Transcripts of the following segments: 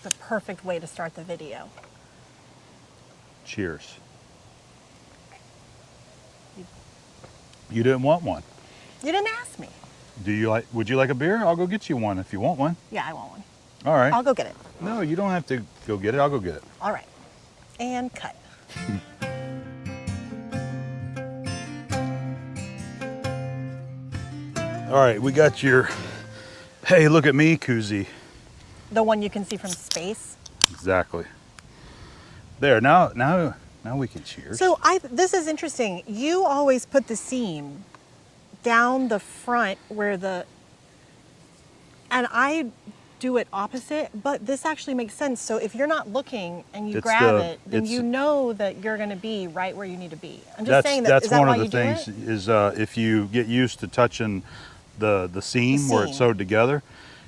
the perfect way to start the video. Cheers. You didn't want one. You didn't ask me. Would you like a beer? I'll go get you one if you want one. Yeah, I want one. All right. I'll go get it. No, you don't have to go get it. I'll go get it. All right. And cut. All right, we got your, hey, look at me koozie. The one you can see from space. Exactly. There, now we can cheers. So this is interesting. You always put the seam down the front where and I do it opposite, but this actually makes sense. So if you're not looking and you grab it, then you know that you're going to be right where you need to be. I'm just saying that. Is that why you do it? That's one of the things is if you get used to touching the seam where it's sewed together,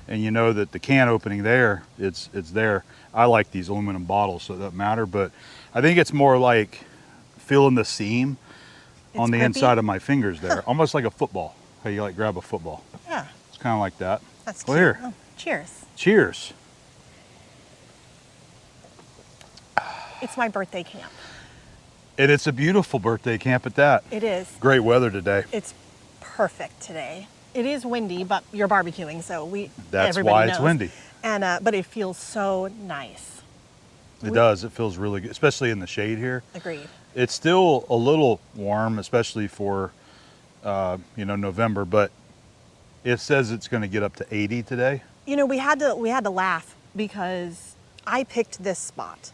and you know that the can opening there, it's there. I like these aluminum bottles, so it doesn't matter. But I think it's more like feeling the seam on the inside of my fingers there, almost like a football. How you like grab a football? Yeah. It's kind of like that. That's cute. Well, here. Oh, cheers. Cheers. It's my birthday camp. And it's a beautiful birthday camp at that. It is. Great weather today. It's perfect today. It is windy, but you're barbecuing, so That's everybody why knows. it's windy. And but it feels so nice. It does. It feels really good, especially in the shade here. Agreed. It's still a little warm, especially for November, but it says it's going to get up to 80 today. You know, we had to laugh because I picked this spot.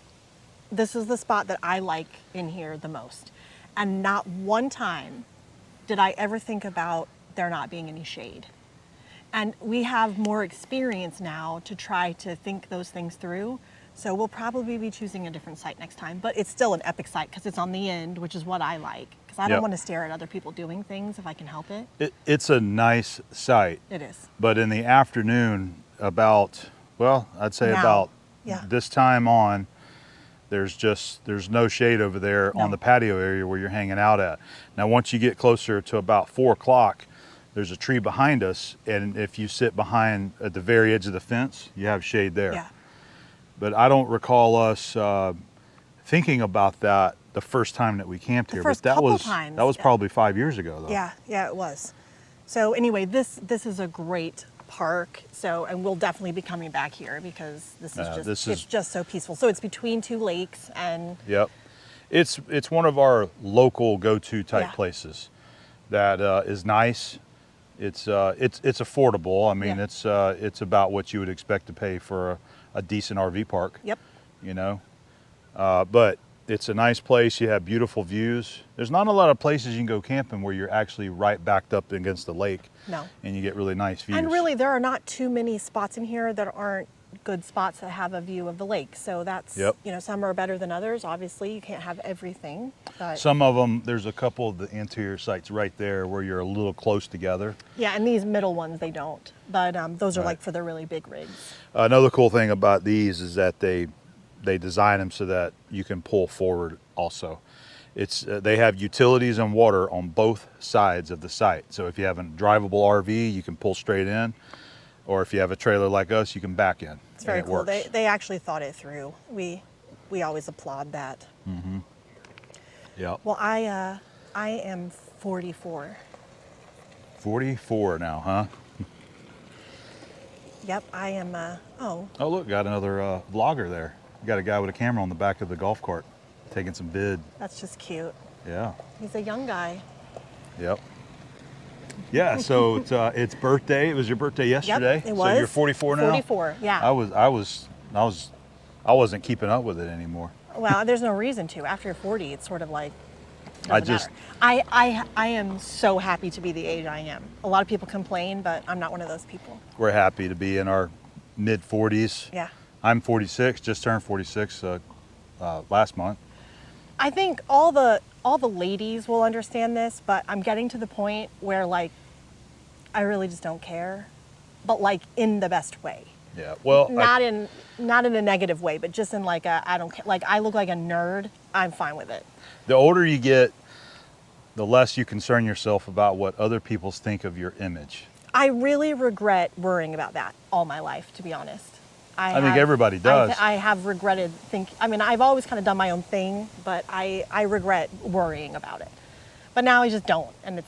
This is the spot that I like in here the most. And not one time did I ever think about there not being any shade. And we have more experience now to try to think those things through. So we'll probably be choosing a different site next time, but it's still an epic site because it's on the end, which is what I like. Because I don't want to stare at other people doing things if I can help it. It's a nice site. It is. But in the afternoon, I'd say about this time on, there's no shade over there on the patio area where you're hanging out at. Now, once you get closer to about 4 o'clock, there's a tree behind us, and if you sit behind at the very edge of the fence, you have shade there. Yeah. But I don't recall us thinking about that the first time that we camped here. But that was probably 5 years ago, though. Yeah, it was. So anyway, this is a great park. So, and we'll definitely be coming back here because it's just so peaceful. So it's between two lakes and. Yep, it's one of our local go-to type places that is nice. It's affordable. I mean, it's about what you would expect to pay for a decent RV park. Yep. You know, but it's a nice place. You have beautiful views. There's not a lot of places you can go camping where you're actually right backed up against the lake. No. And you get really nice views. And really, there are not too many spots in here that aren't good spots that have a view of the lake. So that's, some are better than others. Obviously, you can't have everything. But some of them, there's a couple of the interior sites right there where you're a little close together. Yeah, and these middle ones, they don't. But those are like for the really big rigs. Another cool thing about these is that they design them so that you can pull forward also. They have utilities and water on both sides of the site. So if you have a drivable RV, you can pull straight in. Or if you have a trailer like us, you can back in. It's very cool. They actually thought it through. We always applaud that. Mm-hmm. Yeah. Well, I am 44. 44 now, huh? Yep, I am. Oh, look, got another vlogger there. You got a guy with a camera on the back of the golf cart, taking some vid. That's just cute. Yeah. He's a young guy. Yep. Yeah, so it's birthday. It was your birthday yesterday. Yep, it was. So you're 44 now? 44, yeah. I wasn't keeping up with it anymore. Well, there's no reason to. After you're 40, it's sort of like, I am so happy to be the age I am. A lot of people complain, but I'm not one of those people. We're happy to be in our mid 40s. Yeah. I'm 46, just turned 46 last month. I think all the ladies will understand this, but I'm getting to the point where like I really just don't care, but like in the best way. Yeah. Well, not in a negative way, but just in like I don't care. Like I look like a nerd. I'm fine with it. The older you get, the less you concern yourself about what other people think of your image. I really regret worrying about that all my life, to be honest. I think everybody does. I have regretted I mean, I've always kind of done my own thing, but I regret worrying about it. But now I just don't, and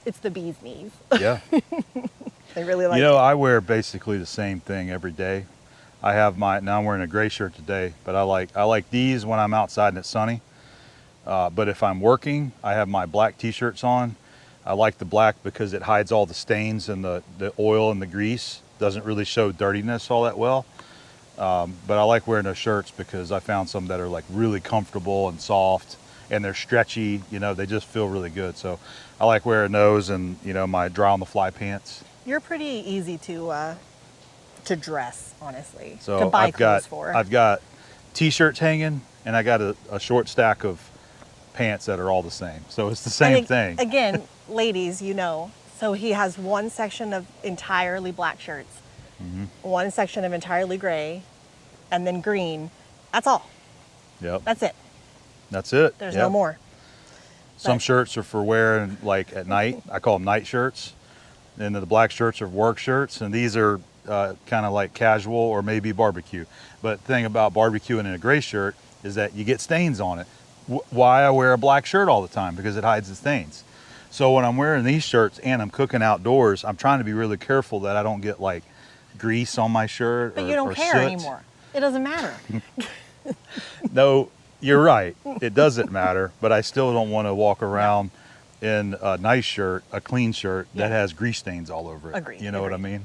it's the bee's knees. Yeah. They really like You know, it. I wear basically the same thing every day. I have now I'm wearing a gray shirt today, but I like these when I'm outside and it's sunny. But if I'm working, I have my black t-shirts on. I like the black because it hides all the stains and the oil and the grease. Doesn't really show dirtiness all that well. But I like wearing those shirts because I found some that are like really comfortable and soft, and they're stretchy, you know, they just feel really good. So I like wearing those, and you know, my dry on the fly pants. You're pretty easy to dress, honestly. So to buy clothes for. I've got t-shirts hanging, and I got a short stack of pants that are all the same. So it's the same thing. Again, ladies, you know, so he has one section of entirely black shirts, one section of entirely gray, and then green. That's all. Yep. That's it. That's it. There's no more. Some shirts are for wearing like at night. I call them night shirts. And the black shirts are work shirts, and these are kind of like casual or maybe barbecue. But the thing about barbecuing in a gray shirt is that you get stains on it. Why I wear a black shirt all the time? Because it hides the stains. So when I'm wearing these shirts and I'm cooking outdoors, I'm trying to be really careful that I don't get like grease on my shirt. But you don't care anymore. It doesn't matter. No, you're right. It doesn't matter, but I still don't want to walk around in a nice shirt, a clean shirt that has grease stains all over it. Agreed. You know what I mean?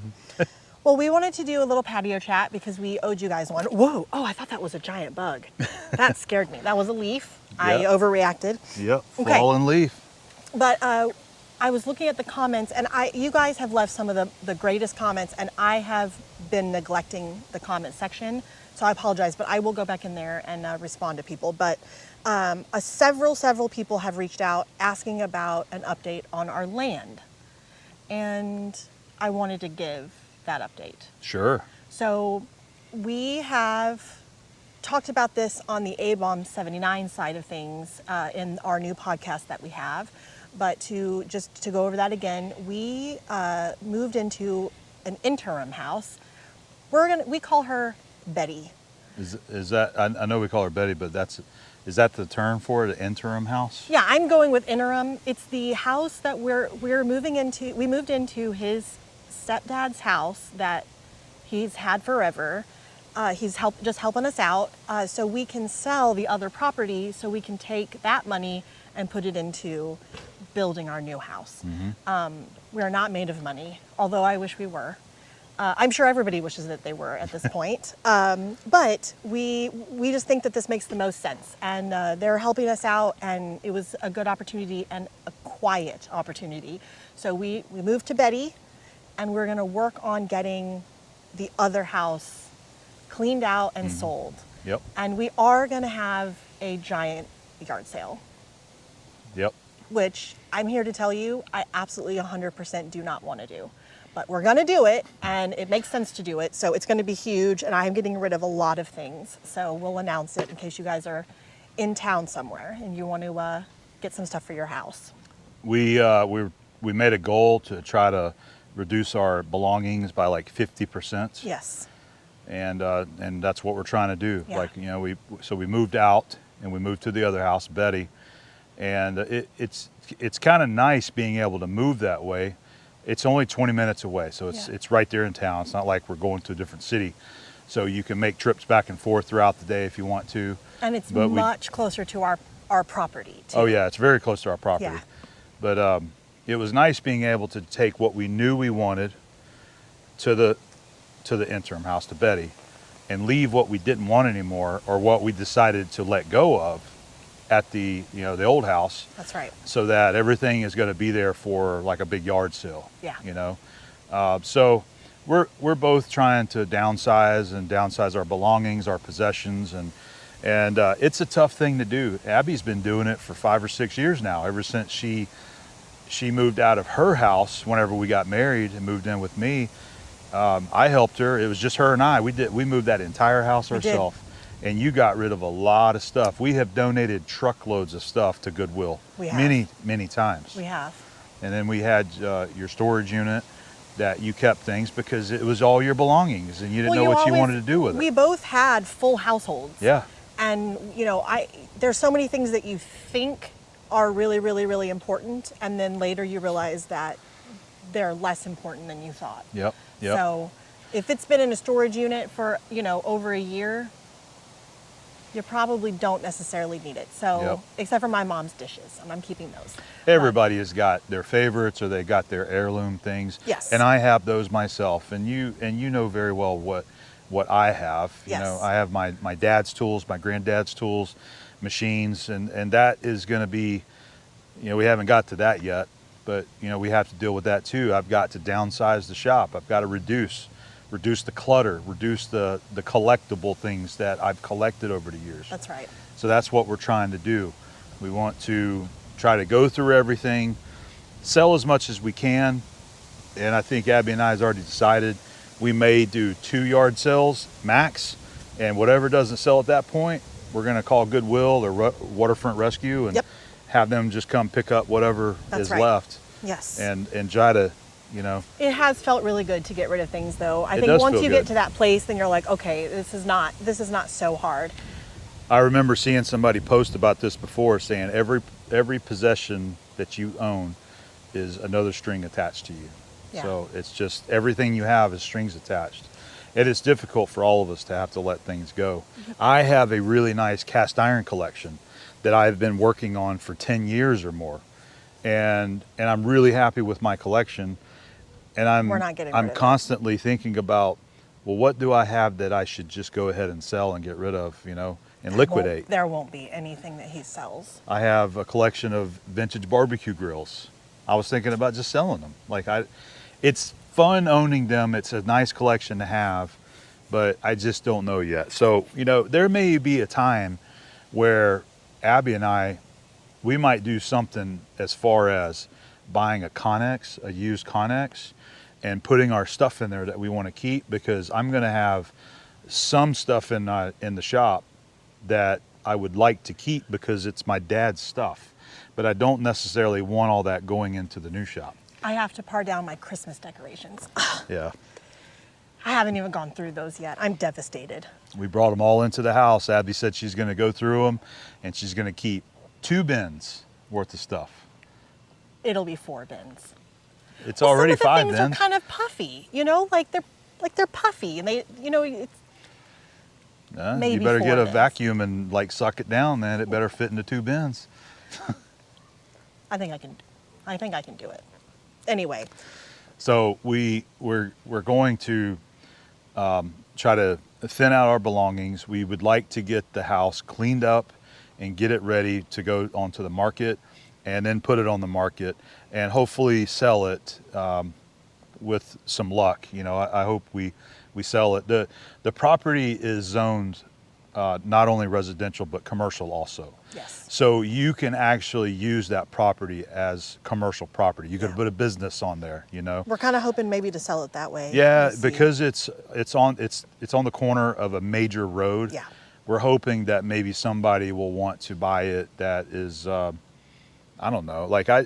Well, we wanted to do a little patio chat because we owed you guys one. Whoa! Oh, I thought that was a giant bug. That scared me. That was a leaf. I overreacted. Yep. Okay. Fallen leaf. But I was looking at the comments, and you guys have left some of the greatest comments, and I have been neglecting the comment section. So I apologize, but I will go back in there and respond to people. But several people have reached out asking about an update on our land, and I wanted to give that update. Sure. So we have talked about this on the Abom 79 side of things in our new podcast that we have. But to go over that again, we moved into an interim house. We call her Betty. Is that, I know we call her Betty, but is that the term for it, an interim house? Yeah, I'm going with interim. It's the house that we're moving into. We moved into his stepdad's house that he's had forever. He's just helping us out so we can sell the other property, so we can take that money and put it into building our new house. We are not made of money, although I wish we were. I'm sure everybody wishes that they were at this point. But we just think that this makes the most sense. And they're helping us out, and it was a good opportunity and a quiet opportunity. So we moved to Betty, and we're gonna work on getting the other house cleaned out and sold. Yep. And we are gonna have a giant yard sale. Yep. Which I'm here to tell you, I absolutely 100% do not want to do. But we're going to do it, and it makes sense to do it. So it's going to be huge, and I'm getting rid of a lot of things. So we'll announce it in case you guys are in town somewhere and you want to get some stuff for your house. We made a goal to try to reduce our belongings by like 50%. Yes. And that's what we're trying to do. Yeah. Like, you know, we moved out and we moved to the other house, Betty. And it's kind of nice being able to move that way. It's only 20 minutes away, so it's right there in town. It's not like we're going to a different city. So you can make trips back and forth throughout the day if you want to. And it's much closer to our property, too. Oh, yeah, it's very close to our property. Yeah. But it was nice being able to take what we knew we wanted to the interim house, to Betty, and leave what we didn't want anymore, or what we decided to let go of at the old house. That's right. So that everything is going to be there for like a big yard sale. Yeah. You know, so we're both trying to downsize our belongings, our possessions, and it's a tough thing to do. Abby's been doing it for 5 or 6 years now, ever since she moved out of her house whenever we got married and moved in with me. I helped her. It was just her and I. We moved that entire house ourselves. And you got rid of a lot of stuff. We have donated truckloads of stuff to Goodwill. We have. Many, many times. We have. And then we had your storage unit, that you kept things because it was all your belongings and you didn't know what you wanted to do with it. We both had full households. Yeah. And, you know, there's so many things that you think are really, really, really important, and then later you realize that they're less important than you thought. Yep. So if it's been in a storage unit for, you know, over a year, you probably don't necessarily need it. So, except for my mom's dishes, and I'm keeping those. Everybody has got their favorites, or they got their heirloom things. Yes. And I have those myself, and you know very well what I have. You know, I have my dad's tools, my granddad's tools, machines, and that is going to be, you know, we haven't got to that yet, but you know, we have to deal with that too. I've got to downsize the shop. I've got to reduce the clutter, reduce the collectible things that I've collected over the years. That's right. So that's what we're trying to do. We want to try to go through everything, sell as much as we can, and I think Abby and I has already decided we may do 2 yard sales max, and whatever doesn't sell at that point, we're going to call Goodwill or Waterfront Rescue and have them just come pick up whatever is left. Yes. And try to, you know. It has felt really good to get rid of things, though. I think once you get to that place, then you're like, okay, this is not so hard. I remember seeing somebody post about this before, saying every possession that you own is another string attached to you. Yeah. So it's just everything you have is strings attached. It is difficult for all of us to have to let things go. I have a really nice cast iron collection that I've been working on for 10 years or more. And I'm really happy with my collection. And I'm constantly thinking about, well, what do I have that I should just go ahead and sell and get rid of, you know, and liquidate? There won't be anything that he sells. I have a collection of vintage barbecue grills. I was thinking about just selling them. It's fun owning them. It's a nice collection to have, but I just don't know yet. So, you know, there may be a time where Abby and I, we might do something as far as buying a used Connex, and putting our stuff in there that we want to keep, because I'm going to have some stuff in the shop that I would like to keep because it's my dad's stuff, but I don't necessarily want all that going into the new shop. I have to par down my Christmas decorations. Yeah. I haven't even gone through those yet. I'm devastated. We brought them all into the house. Abby said she's going to go through them, and she's going to keep 2 bins worth of stuff. It'll be 4 bins. It's already 5 bins. Some of the things are kind of puffy, you know, like they're puffy, and they, you know, it's maybe you better 4 get a bins. vacuum and suck it down. Then it better fit into 2 bins. I think I can do it. Anyway. So we're going to try to thin out our belongings. We would like to get the house cleaned up and get it ready to go onto the market, and then put it on the market and hopefully sell it with some luck. You know, I hope we sell it. The property is zoned not only residential but commercial also. Yes. So you can actually use that property as commercial property. You could put a business on there, you know. We're kind of hoping maybe to sell it that way. Yeah, because it's on the corner of a major road. Yeah. We're hoping that maybe somebody will want to buy it that is I don't know. Like I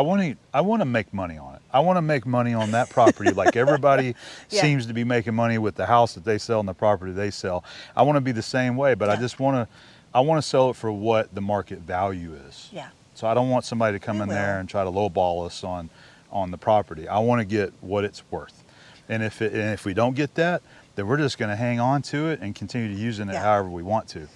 want to make money on it. I want to make money on that property like everybody seems to be making money with the house that they sell and the property they sell. I want to be the same way, but I want to sell it for what the market value is. Yeah. So I don't want somebody to come in there and try to lowball us on the property. I want to get what it's worth. And if we don't get that, then we're just going to hang on to it and continue to using it however we want to.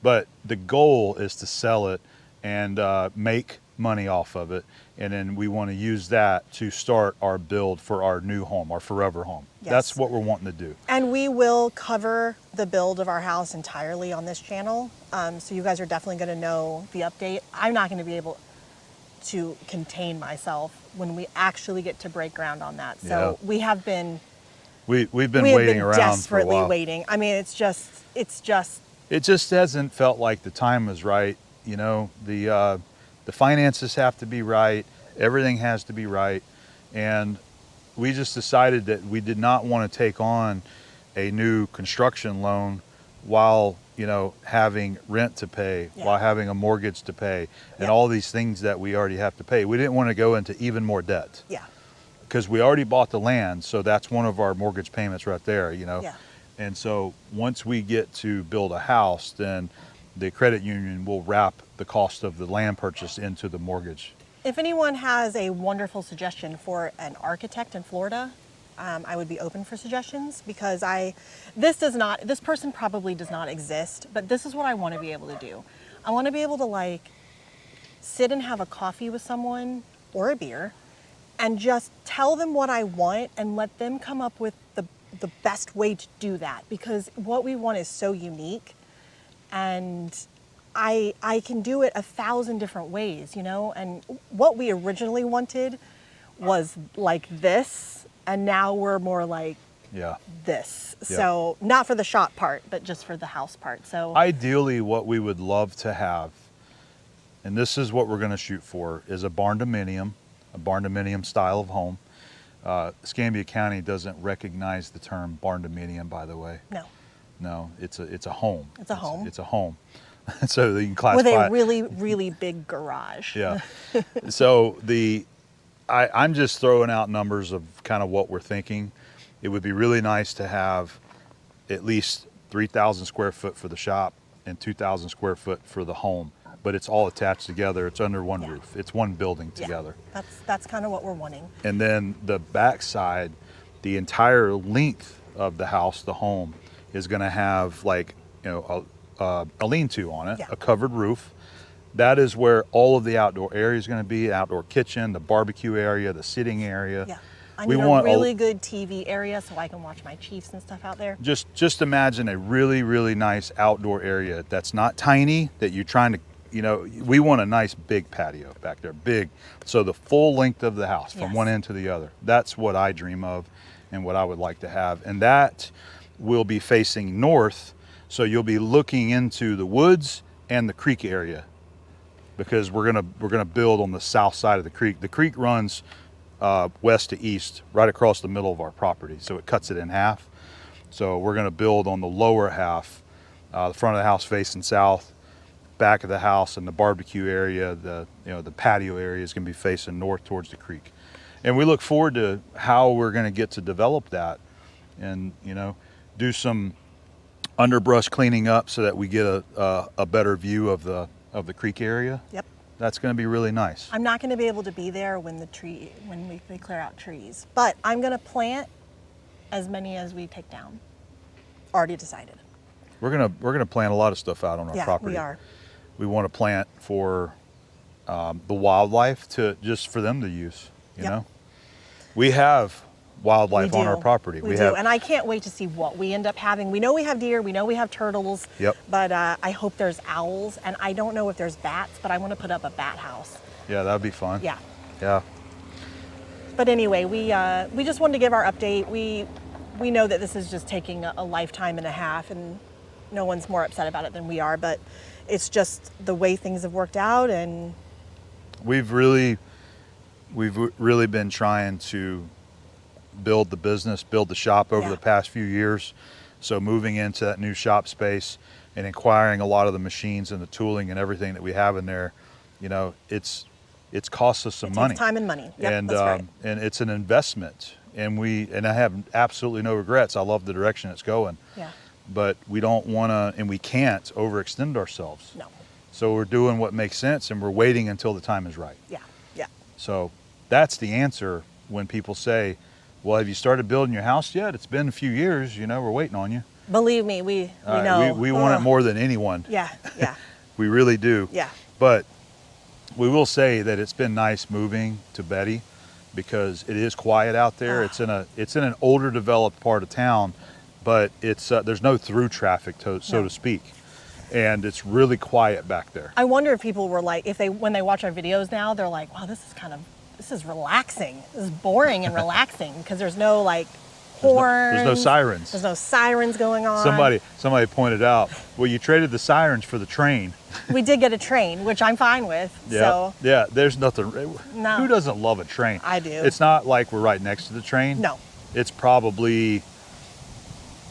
But the goal is to sell it and make money off of it, and then we want to use that to start our build for our new home, our forever home. Yes. That's what we're wanting to do. And we will cover the build of our house entirely on this channel, so you guys are definitely going to know the update. I'm not going to be able to contain myself when we actually get to break ground on that. So we have been we've been waiting around desperately for a while. Waiting. I mean, it just hasn't felt like the time was right. You know, the finances have to be right. Everything has to be right. And we just decided that we did not want to take on a new construction loan while, you know, having rent to pay, while having a mortgage to pay, and all these things that we already have to pay. We didn't want to go into even more debt. Yeah. because we already bought the land, so that's one of our mortgage payments right there, you know. Yeah. And so once we get to build a house, then the credit union will wrap the cost of the land purchase into the mortgage. If anyone has a wonderful suggestion for an architect in Florida, I would be open for suggestions, because this person probably does not exist, but this is what I want to be able to do. I want to be able to like sit and have a coffee with someone or a beer and just tell them what I want and let them come up with the best way to do that, because what we want is so unique, and I can do it 1,000 different ways, you know. And what we originally wanted was like this, and now we're more like this. Yeah. So not for the shop part, but just for the house part. So ideally what we would love to have, and this is what we're going to shoot for, is a barn dominium style of home. Escambia County doesn't recognize the term barn dominium, by the way. No, it's a home. It's a home. It's a home. So you can classify with a really, really big garage. Yeah. So I'm just throwing out numbers of kind of what we're thinking. It would be really nice to have at least 3,000 square foot for the shop and 2,000 square foot for the home. But it's all attached together. It's under one roof. It's one building together. That's kind of what we're wanting. And then the back side, the entire length of the house, the home, is going to have like, you know, a lean-to on it, a covered roof. That is where all of the outdoor area is going to be: outdoor kitchen, the barbecue area, the sitting area. Yeah. I need a really good TV area so I can watch my Chiefs and stuff out there. Just imagine a really, really nice outdoor area that's not tiny, that you're trying to, you know, we want a nice big patio back there, big. So the full length of the house from one end to the other. That's what I dream of and what I would like to have. And that will be facing north. So you'll be looking into the woods and the creek area, because we're gonna build on the south side of the creek. The creek runs west to east, right across the middle of our property. So it cuts it in half. So we're gonna build on the lower half, the front of the house facing south, back of the house and the barbecue area, the patio area is gonna be facing north towards the creek. And we look forward to how we're gonna get to develop that, and you know, do some underbrush cleaning up so that we get a better view of the creek area. Yep. That's going to be really nice. I'm not going to be able to be there when they clear out trees, but I'm going to plant as many as we take down. Already decided. We're gonna plant a lot of stuff out on our property. We are. We want to plant for the wildlife, just for them to use. You know, we have wildlife on our property. We do, and I can't wait to see what we end up having. We know we have deer, we know we have turtles, but I hope there's owls, and I don't know if there's bats, but I want to put up a bat house. Yeah, that'd be fun. Yeah. Yeah. But anyway, we just wanted to give our update. We know that this is just taking a lifetime and a half, and no one's more upset about it than we are, but it's just the way things have worked out, and we've really been trying to build the business, build the shop over the past few years. So moving into that new shop space and acquiring a lot of the machines and the tooling and everything that we have in there, you know, it's cost us some money. Takes time and money. Yep, and that's right. And it's an investment, and I have absolutely no regrets. I love the direction it's going. Yeah. But we don't want to, and we can't overextend ourselves. No. So we're doing what makes sense, and we're waiting until the time is right. Yeah. Yeah. So that's the answer when people say, well, have you started building your house yet? It's been a few years, you know, we're waiting on you. Believe me, we know. We want it more than anyone. Yeah, yeah. We really do. Yeah. But we will say that it's been nice moving to Betty, because it is quiet out there. It's in an older developed part of town, but it's there's no through traffic, so to speak. And it's really quiet back there. I wonder if people were like, when they watch our videos now, they're like, wow, this is relaxing. This is boring and relaxing, because there's no like horns. There's no sirens. There's no sirens going on. Somebody pointed out, well, you traded the sirens for the train. We did get a train, which I'm fine with. Yeah. So. Yeah, there's nothing. No. Who doesn't love a train? I do. It's not like we're right next to the train. No. It's probably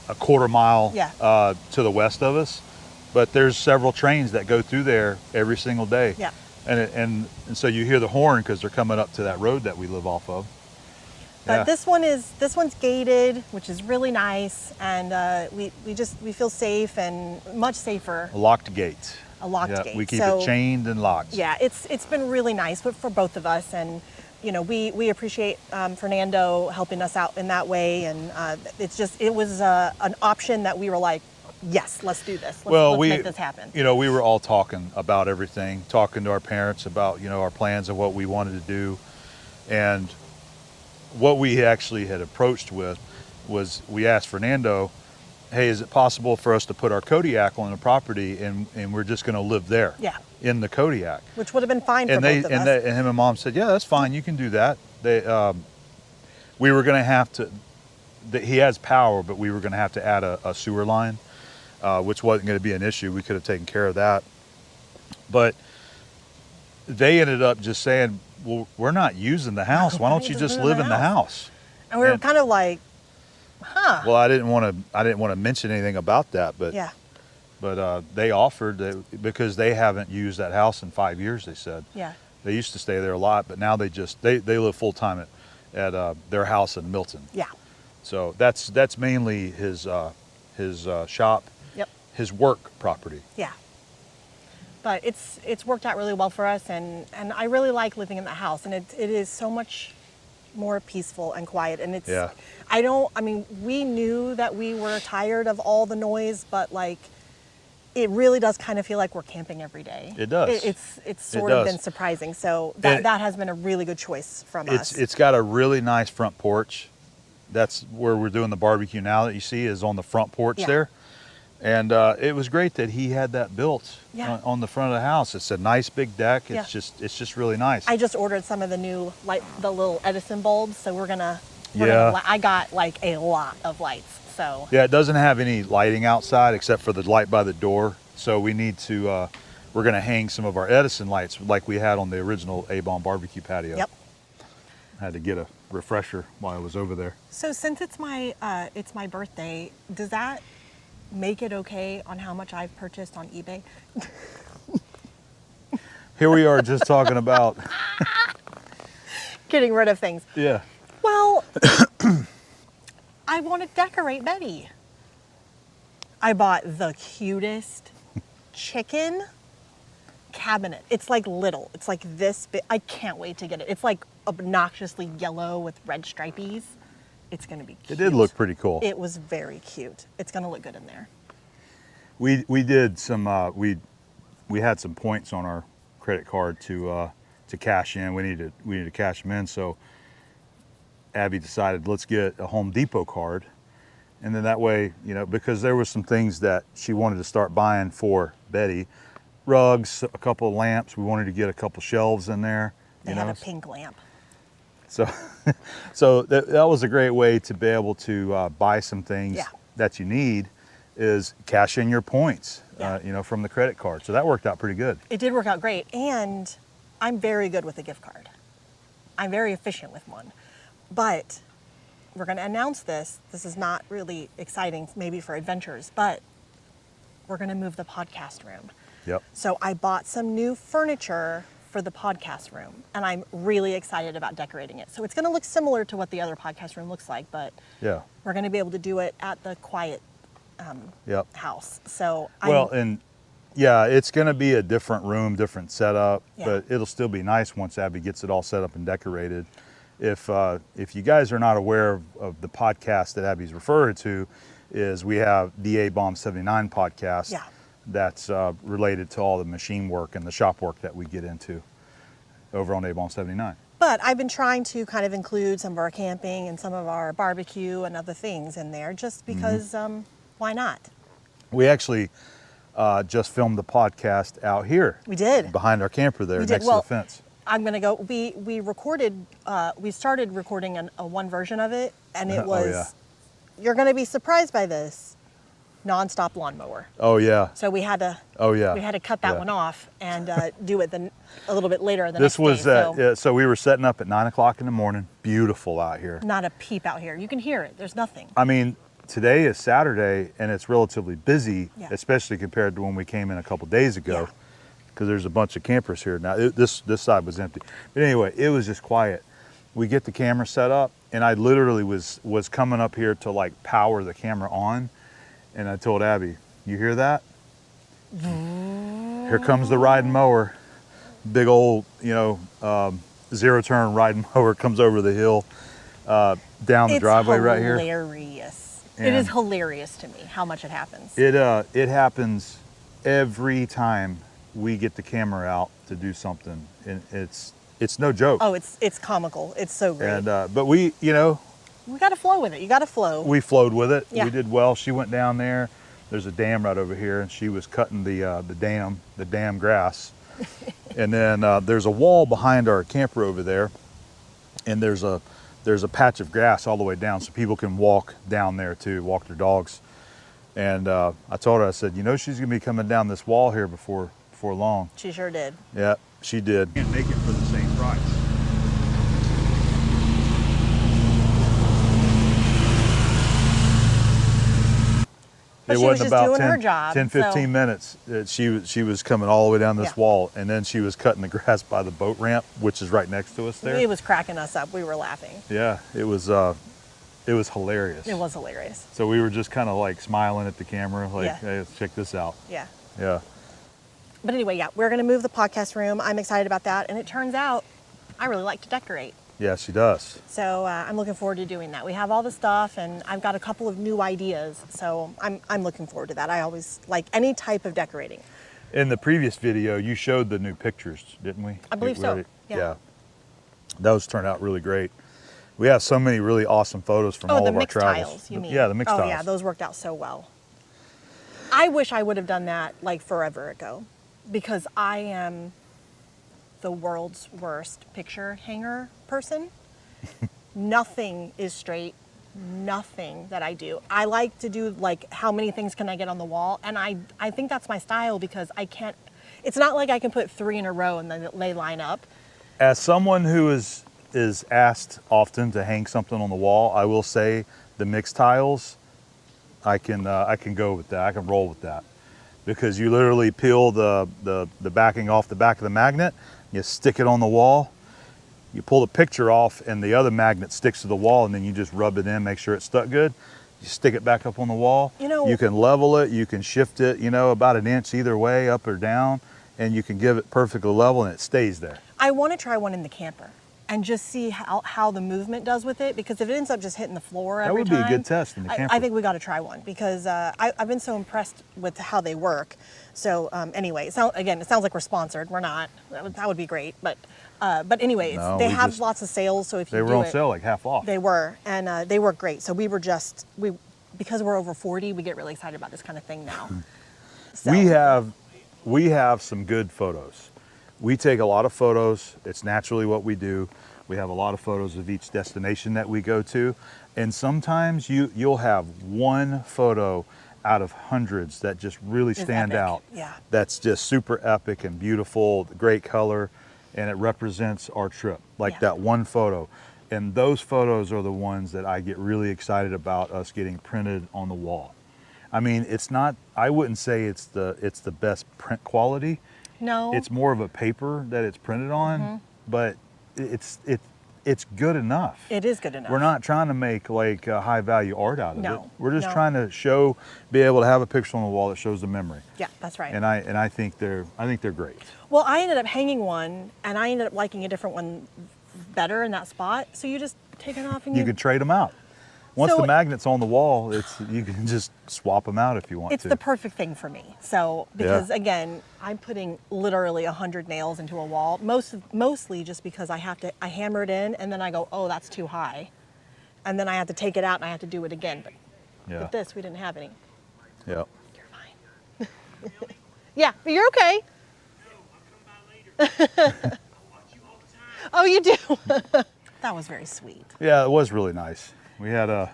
a quarter mile to the west of us, but there's several trains that go through there every single day. Yeah. And so you hear the horn because they're coming up to that road that we live off of. But Yeah. this one's gated, which is really nice, and we feel safe and much safer. A locked gate. A locked Yeah, gate. we keep So, it chained and locked. Yeah, it's been really nice for both of us, and we appreciate Fernando helping us out in that way, and it was an option that we were like, yes, let's do this. Let's make this happen. We were all talking about everything, talking to our parents about our plans of what we wanted to do, and what we actually had approached with was we asked Fernando, hey, is it possible for us to put our Kodiak on the property and we're just going to live there? Yeah. In the Kodiak. Which would have been fine for both of us. And him and Mom said, yeah, that's fine. You can do that. We were going to have to, he has power, but we were going to have to add a sewer line, which wasn't going to be an issue. We could have taken care of that. But they ended up just saying, well, we're not using the house. Why don't you just live in the house? And we were kind of like, huh. Well, I didn't want to mention anything about that, but yeah. But they offered that because they haven't used that house in 5 years. They said. Yeah. They used to stay there a lot, but now they live full time at their house in Milton. Yeah. So that's mainly his shop. Yep. His work property. Yeah. But it's worked out really well for us, and I really like living in the house, and it is so much more peaceful and quiet, and it's. Yeah. We knew that we were tired of all the noise, but like, it really does kind of feel like we're camping every day. It does. It's sort of been surprising. So that has been a really good choice from us. It's got a really nice front porch. That's where we're doing the barbecue now that you see is on the front porch there. And it was great that he had that built on the front of the house. It's a nice big deck. It's just really nice. I just ordered some of the new the little Edison bulbs, so we're gonna I got like a lot of lights. So yeah, it doesn't have any lighting outside except for the light by the door. So we need to we're gonna hang some of our Edison lights like we had on the original Abom barbecue patio. Yep. I had to get a refresher while I was over there. So since it's my birthday, does that make it okay on how much I've purchased on eBay? Here we are just talking about getting rid of things. Yeah. Well, I want to decorate Betty. I bought the cutest chicken cabinet. It's like little. It's like this big. I can't wait to get it. It's like obnoxiously yellow with red stripies. It's going to be cute. It did look pretty cool. It was very cute. It's going to look good in there. We did some we had some points on our credit card to cash in. We needed to cash them in, so Abby decided let's get a Home Depot card, and then that way, because there was some things that she wanted to start buying for Betty, rugs, a couple of lamps. We wanted to get a couple shelves in there. They had a pink lamp. So, that was a great way to be able to buy some things that you need, is cash in your points, from the credit card. So that worked out pretty good. It did work out great, and I'm very good with a gift card. I'm very efficient with one. But we're going to announce this. This is not really exciting, maybe for adventures, but we're going to move the podcast room. Yep. So I bought some new furniture for the podcast room, and I'm really excited about decorating it. So it's going to look similar to what the other podcast room looks like, but we're going to be able to do it at the quiet house. So it's going to be a different room, different setup, but it'll still be nice once Abby gets it all set up and decorated. If you guys are not aware of the podcast that Abby's referring to, is we have the Abom 79 podcast. Yeah. That's related to all the machine work and the shop work that we get into over on Abom 79. But I've been trying to kind of include some of our camping and some of our barbecue and other things in there, just because why not? We actually just filmed the podcast out here. We did. Behind our camper there, next to the fence. I'm going to go, we recorded, we started recording a one version of it, and it was, you're going to be surprised by this, nonstop lawnmower. Oh yeah. So we had to. We had to cut that one off and do it a little bit later the next day. This was so we were setting up at 9 o'clock in the morning. Beautiful out here. Not a peep out here. You can hear it. There's nothing. I mean, today is Saturday and it's relatively busy, especially compared to when we came in a couple days ago, because there's a bunch of campers here now. This side was empty, but anyway, it was just quiet. we get the camera set up, and I literally was coming up here to like power the camera on, and I told Abby, you hear that? Here comes the riding mower. Big old, zero turn riding mower comes over the hill, down the driveway right here. It's hilarious. It is hilarious to me how much it happens. It happens every time we get the camera out to do something, and it's no joke. Oh, it's comical. It's so great. And but we got to flow with it. You got to flow. We flowed with it. Yeah. We did well. She went down there. There's a dam right over here, and she was cutting the dam grass. And then there's a wall behind our camper over there, and there's a patch of grass all the way down, so people can walk down there too, walk their dogs. And I told her, I said, she's gonna be coming down this wall here before long. She sure did. Yeah, she did. Can't make it for the same price. But she was just doing her job. 10, 15 minutes. She was coming all the way down this wall, and then she was cutting the grass by the boat ramp, which is right next to us there. It was cracking us up. We were laughing. Yeah, it was hilarious. It was hilarious. So we were just kind of like smiling at the camera, like, hey, let's check this out. Yeah. Yeah. But anyway, we're going to move the podcast room. I'm excited about that. And it turns out I really like to decorate. Yeah, she does. So I'm looking forward to doing that. We have all the stuff, and I've got a couple of new ideas. So I'm looking forward to that. I always like any type of decorating. In the previous video, you showed the new pictures, didn't we? I believe so. Yeah. Those turned out really great. We have so many really awesome photos from all of our travels. Oh, the mixed tiles, you mean? Yeah, the mixed tiles. Oh, yeah, those worked out so well. I wish I would have done that like forever ago, because I am the world's worst picture hanger person. Nothing is straight. Nothing that I do. I like to do like how many things can I get on the wall, and I think that's my style, because I can't. It's not like I can put 3 in a row and then they line up. As someone who is asked often to hang something on the wall, I will say the mixed tiles, I can go with that. I can roll with that, because you literally peel the backing off the back of the magnet, you stick it on the wall, you pull the picture off, and the other magnet sticks to the wall, and then you just rub it in, make sure it's stuck good. You stick it back up on the wall. You can level it, you can shift it, about an inch either way, up or down, and you can give it perfectly level, and it stays there. I want to try one in the camper and just see how the movement does with it, because if it ends up just hitting the floor every time. That would be a good test in the camper. I think we got to try one, because I've been so impressed with how they work. So anyway, it sounds like we're sponsored. We're not. That would be great. But anyway, they have lots of sales. So if you they were on sale like half off. They were, and they work great. So because we're over 40, we get really excited about this kind of thing now. So. We have some good photos. We take a lot of photos. It's naturally what we do. We have a lot of photos of each destination that we go to. And sometimes you'll have one photo out of hundreds that just really stand out. Yeah. That's just super epic and beautiful, great color, and it represents our trip, like that one photo. And those photos are the ones that I get really excited about us getting printed on the wall. I mean, I wouldn't say it's the best print quality. No. It's more of a paper that it's printed on, but it's good enough. It is good enough. We're not trying to make like high value art out of it. We're just trying to be able to have a picture on the wall that shows the memory. Yeah, that's right. And I think they're great. Well, I ended up hanging one, and I ended up liking a different one better in that spot. So you just take it off and you can trade them out. Once the magnet's on the wall, you can just swap them out if you want to. It's the perfect thing for me. So, because again, I'm putting literally 100 nails into a wall, mostly just because I hammer it in, and then I go, oh, that's too high. And then I have to take it out and I have to do it again. But with this, we didn't have any. Yeah. You're fine. Yeah, but you're okay. No, I'll come by later. I watch you all the time. Oh, you do? That was very sweet. Yeah, it was really nice. We had a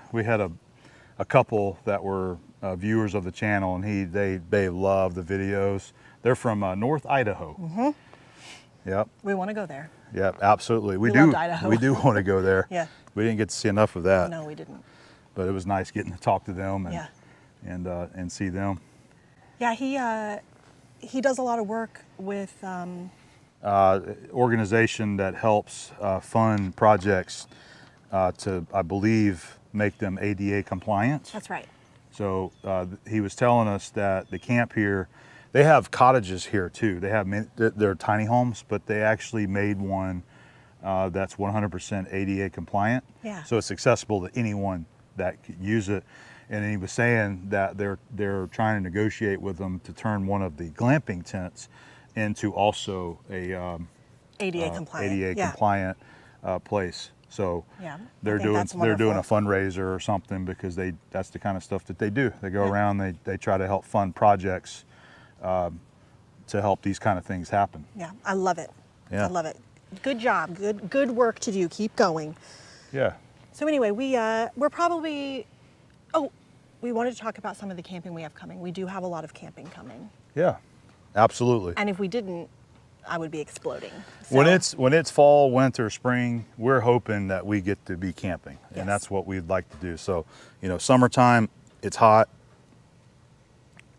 couple that were viewers of the channel, and they love the videos. They're from North Idaho. Mm-hmm. Yep. We want to go there. Yep, absolutely. We loved Idaho. We do want to go there. Yeah. We didn't get to see enough of that. No, we didn't. But it was nice getting to talk to them and see them. Yeah, he does a lot of work with organization that helps fund projects to, I believe, make them ADA compliant. That's right. So he was telling us that the camp here, they have cottages here too. They have they're tiny homes, but they actually made one that's 100% ADA compliant. Yeah. So it's accessible to anyone that could use it. And he was saying that they're trying to negotiate with them to turn one of the glamping tents into also a ADA compliant. ADA Yeah. compliant place. So Yeah, I they're think doing that's they're doing a wonderful. fundraiser or something, because that's the kind of stuff that they do. They go around, they try to help fund projects to help these kind of things happen. Yeah, I love it. Yeah. I love it. Good job. Good work to do. Keep going. Yeah. So anyway, we're probably. Oh, we wanted to talk about some of the camping we have coming. We do have a lot of camping coming, Yeah. Absolutely. and if we didn't, I would be exploding. When So, it's fall, winter, spring, we're hoping that we get to be camping, Yes. and that's what we'd like to do. So, summertime, it's hot.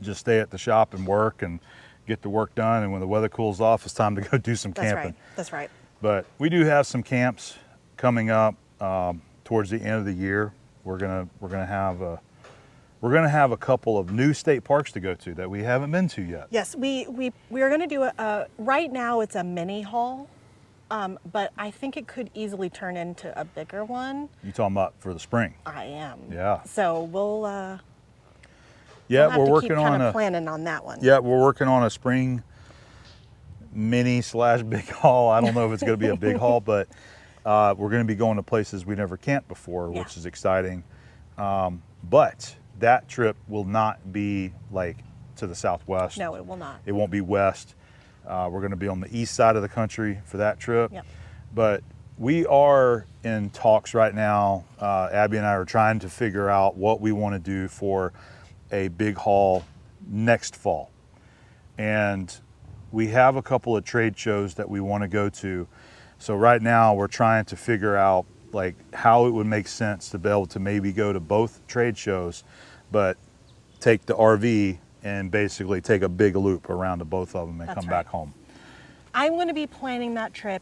Just stay at the shop and work and get the work done. And when the weather cools off, it's time to go do some that's camping. right. That's right. But we do have some camps coming up towards the end of the year. We're gonna have a couple of new state parks to go to that we haven't been to yet. Yes, we are going to do right now it's a mini haul, but I think it could easily turn into a bigger one. You talking about for the spring? I am. Yeah. So we'll Yeah, have we're to working keep kind on of a planning on that one. yeah, we're working on a spring mini / big haul. I don't know if it's going to be a big haul, but we're going to be going to places we never camped before, Yeah. which is exciting. But that trip will not be like to the southwest. No, it will not. It won't be west. We're going to be on the east side of the country for that trip. Yep. But we are in talks right now. Abby and I are trying to figure out what we want to do for a big haul next fall. And we have a couple of trade shows that we want to go to. So right now we're trying to figure out like how it would make sense to be able to maybe go to both trade shows, but take the RV and basically take a big loop around to both of them and That's come right. back home. I'm going to be planning that trip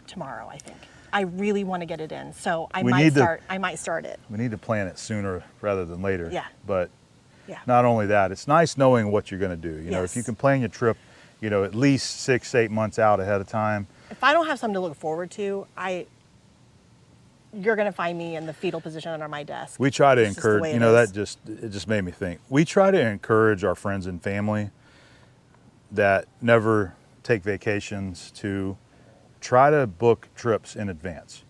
tomorrow, I think. I really want to get it in. So I might start it. We need to plan it sooner rather than later. Yeah. But Yeah. not only that, it's nice knowing what you're going to do. If Yes. you can plan your trip, at least 6-8 months out ahead of time. If I don't have something to look forward to, you're going to find me in the fetal position under my desk. We try to It's just the encourage, way it is. it just made me think. We try to encourage our friends and family that never take vacations to try to book trips in advance.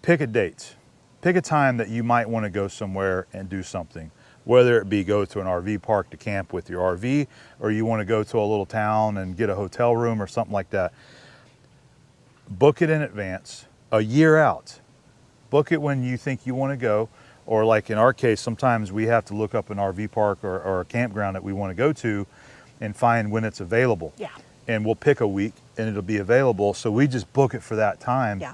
Pick a date. Pick a time that you might want to go somewhere and do something. Whether it be go to an RV park to camp with your RV, or you want to go to a little town and get a hotel room or something like that. Book it in advance, a year out. Book it when you think you want to go, or like in our case, sometimes we have to look up an RV park or a campground that we want to go to and find when it's available. Yeah. And we'll pick a week and it'll be available, so we just book it for that time. Yeah.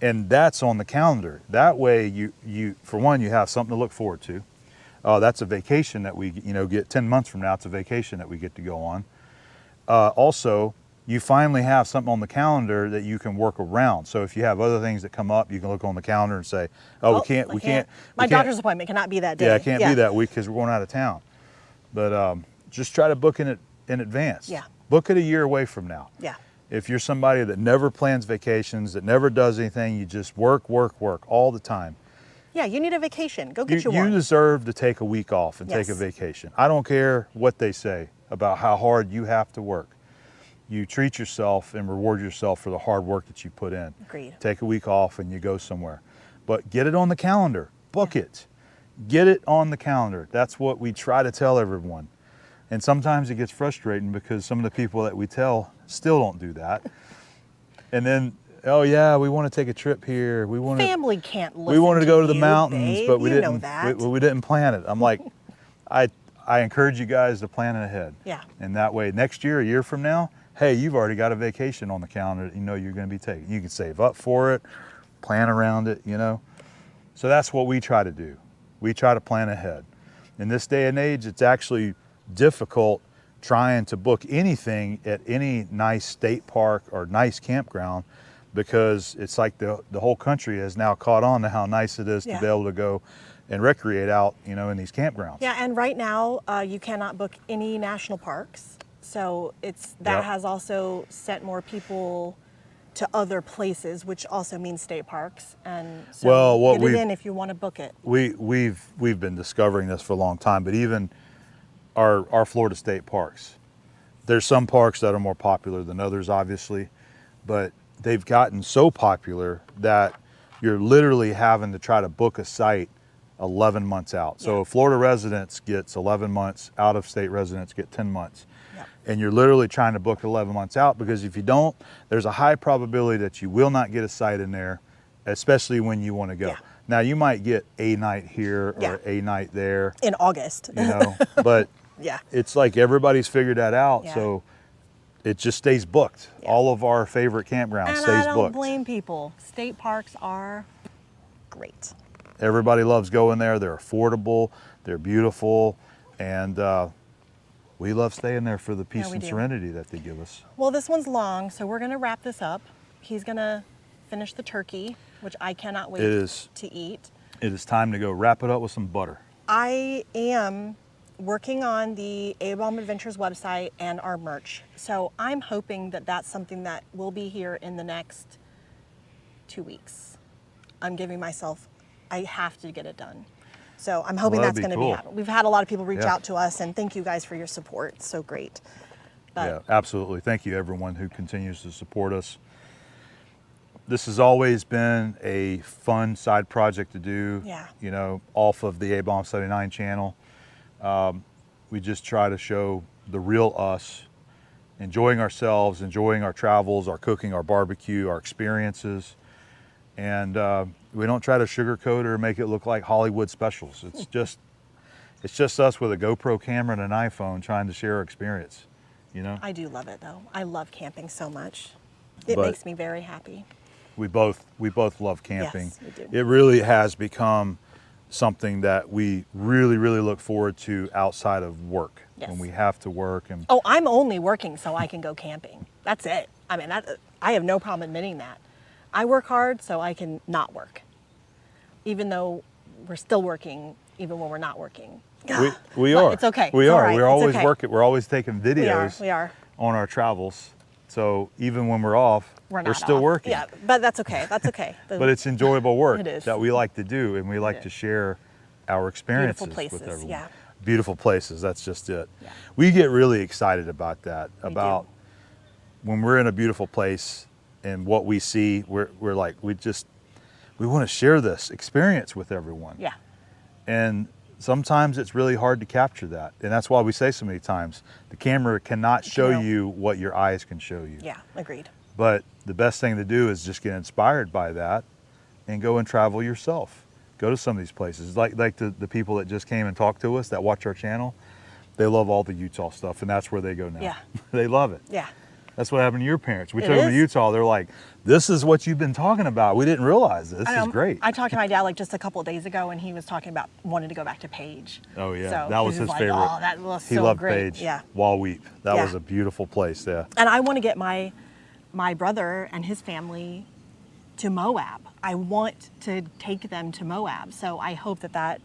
And that's on the calendar. That way you for one, you have something to look forward to. That's a vacation that we get 10 months from now. It's a vacation that we get to go on. Also, you finally have something on the calendar that you can work around. So if you have other things that come up, you can look on the calendar and say, we can't. My doctor's appointment cannot be that day. Yeah, it can't be that week because we're going out of town. But just try to book it in advance. Yeah. Book it a year away from now. Yeah. If you're somebody that never plans vacations, that never does anything, you just work all the time. Yeah, you need a vacation. Go get you You one. deserve to take a week off and take a Yes. vacation. I don't care what they say about how hard you have to work. You treat yourself and reward yourself for the hard work that you put in. Agreed. Take a week off and you go somewhere. But get it on the calendar. Book it. Get it on the calendar. That's what we try to tell everyone. And sometimes it gets frustrating because some of the people that we tell still don't do that. And then, oh yeah, we want to take a trip here. We want Family can't listen. we wanted to go to the you, mountains, babe. but we You didn't. know that. We didn't plan it. I'm like, I encourage you guys to plan it ahead. Yeah. And that way, next year, a year from now, hey, you've already got a vacation on the calendar that you're going to be taking. You can save up for it, plan around it. So that's what we try to do. We try to plan ahead. In this day and age, it's actually difficult trying to book anything at any nice state park or nice campground, because it's like the whole country has now caught on to how nice it is to be able to go and recreate out, you know, in these campgrounds. Yeah, and right now you cannot book any national parks. So that has also sent more people to other places, which also means state parks. And so get it in if you want to book it. We've been discovering this for a long time, but even our Florida state parks, there's some parks that are more popular than others, obviously, but they've gotten so popular that you're literally having to try to book a site 11 months out. So Florida residents gets 11 months, out of state residents get 10 months. And you're literally trying to book 11 months out, because if you don't, there's a high probability that you will not get a site in there, especially when you want to go. Now you might get a night here or a night there. In August. You know, but it's like everybody's figured that out. So it just stays booked. All of our favorite campgrounds stays booked. And I don't blame people. State parks are great. Everybody loves going there. They're affordable, they're beautiful, and we love staying there for the peace and serenity that they give us. Well, this one's long, so we're gonna wrap this up. He's gonna finish the turkey, which I cannot wait to eat. It is time to go wrap it up with some butter. I am working on the Abom Adventures website and our merch. So I'm hoping that that's something that will be here in the next 2 weeks. I'm giving myself, I have to get it done. So I'm hoping that's going to be happening. We've had a lot of people reach out to us, and thank you guys for your support. It's so great. Yeah, absolutely. Thank you, everyone who continues to support us. This has always been a fun side project to do, you know, off of the Abom 79 channel. We just try to show the real us, enjoying ourselves, enjoying our travels, our cooking, our barbecue, our experiences. And we don't try to sugarcoat or make it look like Hollywood specials. It's just us with a GoPro camera and an iPhone trying to share our experience, you know? I do love it though. I love camping so much. It makes me very happy. We both love camping. Yes, we do. It really has become something that we really, really look forward to outside of work. Yes. When we have to work. And oh, I'm only working so I can go camping. That's it. I mean, I have no problem admitting that. I work hard so I can not work, even though we're still working, even when we're not working. We are. It's okay. We it's are. Right. We're always working. We're always taking videos. We are. On our travels. So even when we're off, we're still working. Yeah, but that's okay. That's okay. But it's enjoyable work It is. that we like to do, and we like to share our experiences Beautiful places, with everyone. yeah. Beautiful places. That's just it. Yeah. We get really excited about that. We about when we're in a beautiful place and what we see, we're like, we want to share this experience with everyone. Yeah. And sometimes it's really hard to capture that. And that's why we say so many times, the camera cannot show you what your eyes can show you. Yeah, agreed. But the best thing to do is just get inspired by that and go and travel yourself. Go to some of these places. Like the people that just came and talked to us that watch our channel, they love all the Utah stuff, and that's where they go now. Yeah. They love it. Yeah. That's what happened to your parents. We took them to Utah. They're like, this is what you've been talking about. We didn't realize this. This is great. I talked to my dad like just a couple of days ago, and he was talking about wanting to go back to Page. Oh yeah, so that was his like, favorite. Oh, that was he so loved great. Page. Yeah. Walweep. That was a beautiful place. Yeah. And I want to get my brother and his family to Moab. I want to take them to Moab. So I hope that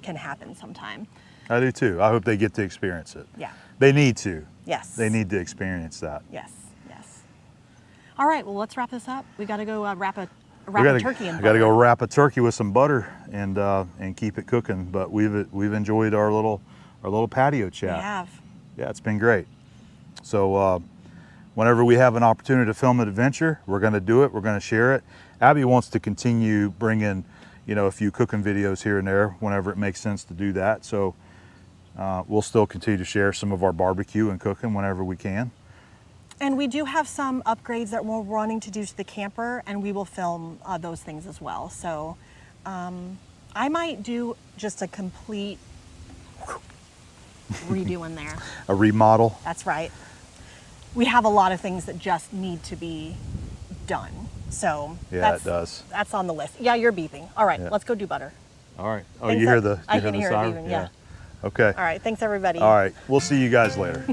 can happen sometime. I do too. I hope they get to experience it. Yeah. They need to. Yes. They need to experience that. Yes. Yes. All right. Well, let's wrap this up. We got to go wrap a turkey in butter. We got to go wrap a turkey with some butter and keep it cooking. But we've enjoyed our little patio chat. We have. Yeah, it's been great. So whenever we have an opportunity to film an adventure, we're going to do it. We're going to share it. Abby wants to continue bringing, a few cooking videos here and there whenever it makes sense to do that. So we'll still continue to share some of our barbecue and cooking whenever we can. And we do have some upgrades that we're wanting to do to the camper, and we will film those things as well. So I might do just a complete redo in there. A remodel. That's right. We have a lot of things that just need to be done. So yeah, it does. That's on the list. Yeah, you're beeping. All right, let's go do butter. All right. Oh, Think you so? hear the I can hear it siren? beeping, yeah. Okay. All right. Thanks, everybody. All right. We'll see you guys later.